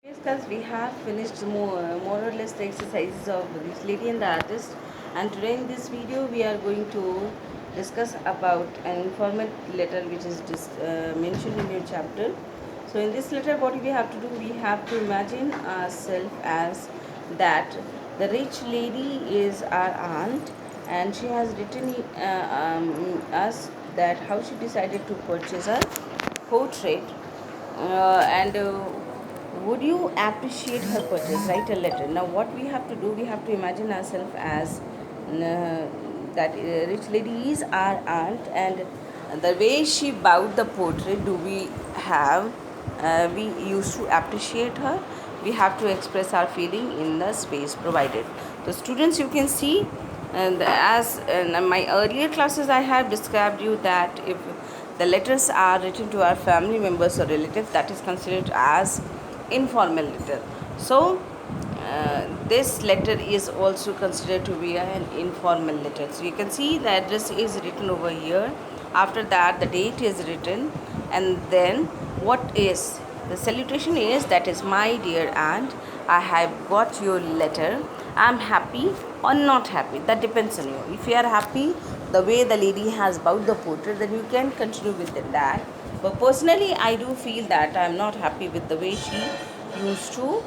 Yes, class, we have finished more or less the exercises of Rich Lady and the Artist, and today in this video we are going to discuss about an informal letter which is mentioned in your chapter. So in this letter what we have to do, we have to imagine ourselves as that the rich lady is our aunt, and she has written us that how she decided to purchase a portrait, and would you appreciate her purchase? Write a letter. Now, what we have to do, we have to imagine ourselves as that rich lady is our aunt, and the way she bowed the portrait, do we have? We used to appreciate her. We have to express our feeling in the space provided. So, students, you can see, and as in my earlier classes, I have described you that if the letters are written to our family members or relatives, that is considered as informal letter. So this letter is also considered to be an informal letter. So you can see the address is written over here. After that the date is written, and then what is the salutation is, that is, my dear aunt, I have got your letter. I'm happy or not happy, that depends on you. If you are happy the way the lady has bowed the portrait, then you can continue with that. But personally I do feel that I'm not happy with the way she used to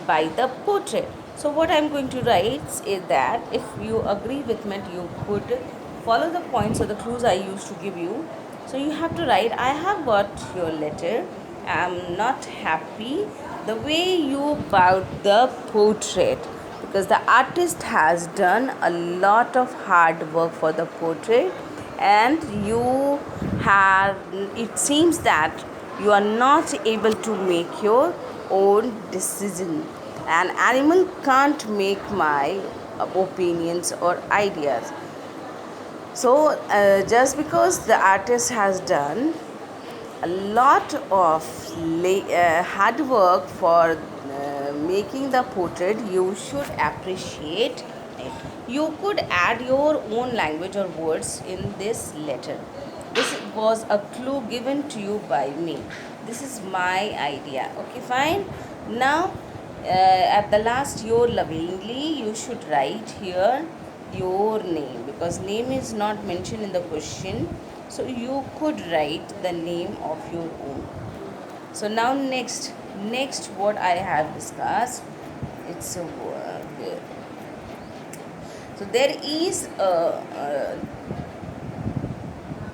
buy the portrait. So what I'm going to write is that if you agree with me, you could follow the points or the clues I used to give you. So you have to write, I have got your letter. I'm not happy the way you bought the portrait, because the artist has done a lot of hard work for the portrait, and you have, it seems that you are not able to make your own decision. An animal can't make my opinions or ideas. So just because the artist has done a lot of hard work for making the portrait, you should appreciate it. You could add your own language or words in this letter. This was a clue given to you by me. This is my idea. Okay, fine. Now, at the last, your lovingly, you should write here your name, because name is not mentioned in the question, so you could write the name of your own. So now next what I have discussed, it's a work. So there is a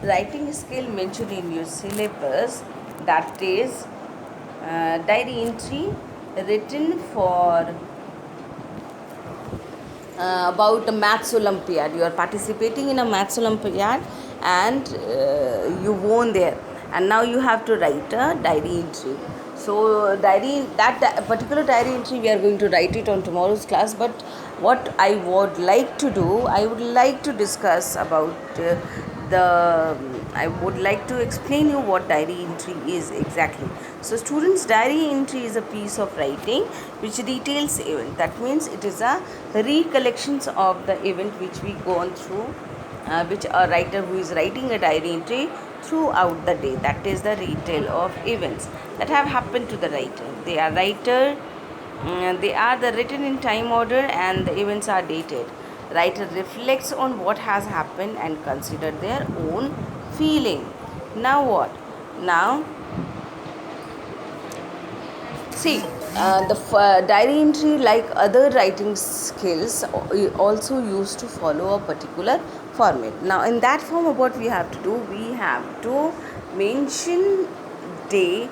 writing skill mentioned in your syllabus, that is diary entry written for about a maths olympiad. You are participating in a maths olympiad, and you won there, and now you have to write a diary entry. So diary, that particular diary entry we are going to write it on tomorrow's class. But what I would like to do, I would like to discuss about the I would like to explain you what diary entry is exactly. So students, diary entry is a piece of writing which details event. That means it is a recollections of the event which we gone through, which a writer who is writing a diary entry throughout the day. That is the retail of events that have happened to the writer. They are the written in time order, and the events are dated. Writer reflects on what has happened and consider their own feeling. Now what? Now see, diary entry, like other writing skills, also used to follow a particular format. Now, in that form, what we have to do, we have to mention day,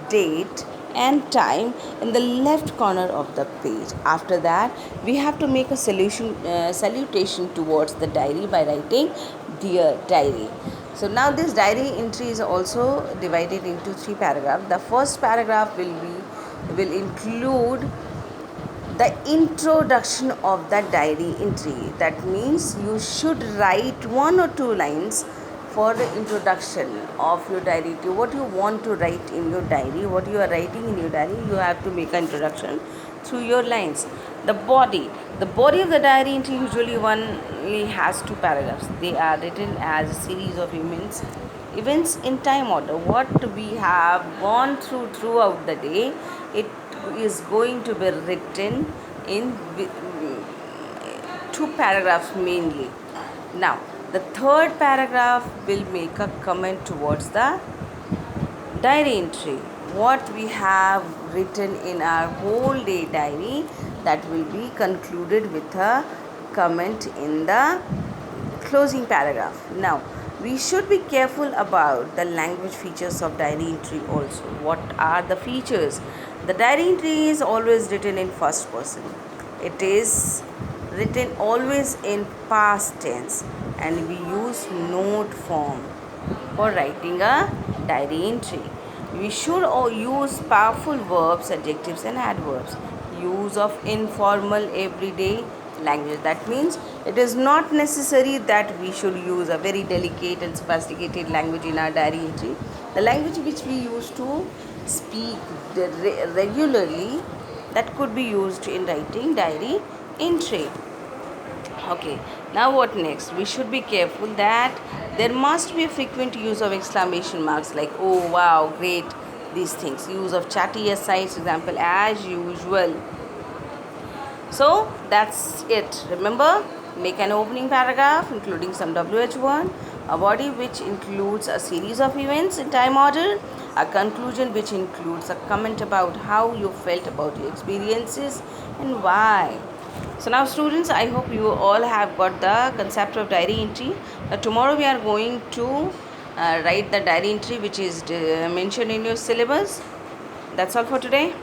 date, and time in the left corner of the page. After that, we have to make a salutation towards the diary by writing "Dear Diary." So now this diary entry is also divided into three paragraphs. The first paragraph will include the introduction of the diary entry. That means you should write one or two lines for the introduction of your diary to what you want to write in your diary, what you are writing in your diary. You have to make an introduction through your lines. The body of the diary entry usually only has two paragraphs. They are written as a series of events in time order, what we have gone through throughout the day. It is going to be written in two paragraphs mainly. Now, the third paragraph will make a comment towards the diary entry. What we have written in our whole day diary, that will be concluded with a comment in the closing paragraph. Now, we should be careful about the language features of diary entry also. What are the features? The diary entry is always written in first person. It is written always in past tense, and we use note form for writing a diary entry. We should use powerful verbs, adjectives, and adverbs. Use of informal everyday language. That means it is not necessary that we should use a very delicate and sophisticated language in our diary entry. The language which we use to speak regularly, that could be used in writing diary entry. Okay, now what next? We should be careful that there must be a frequent use of exclamation marks like oh, wow, great, these things. Use of chatty asides, example, as usual. So that's it. Remember, make an opening paragraph including some WH1, a body which includes a series of events in time order, a conclusion which includes a comment about how you felt about your experiences and why. So now students, I hope you all have got the concept of diary entry. Tomorrow we are going to write the diary entry which is mentioned in your syllabus. That's all for today.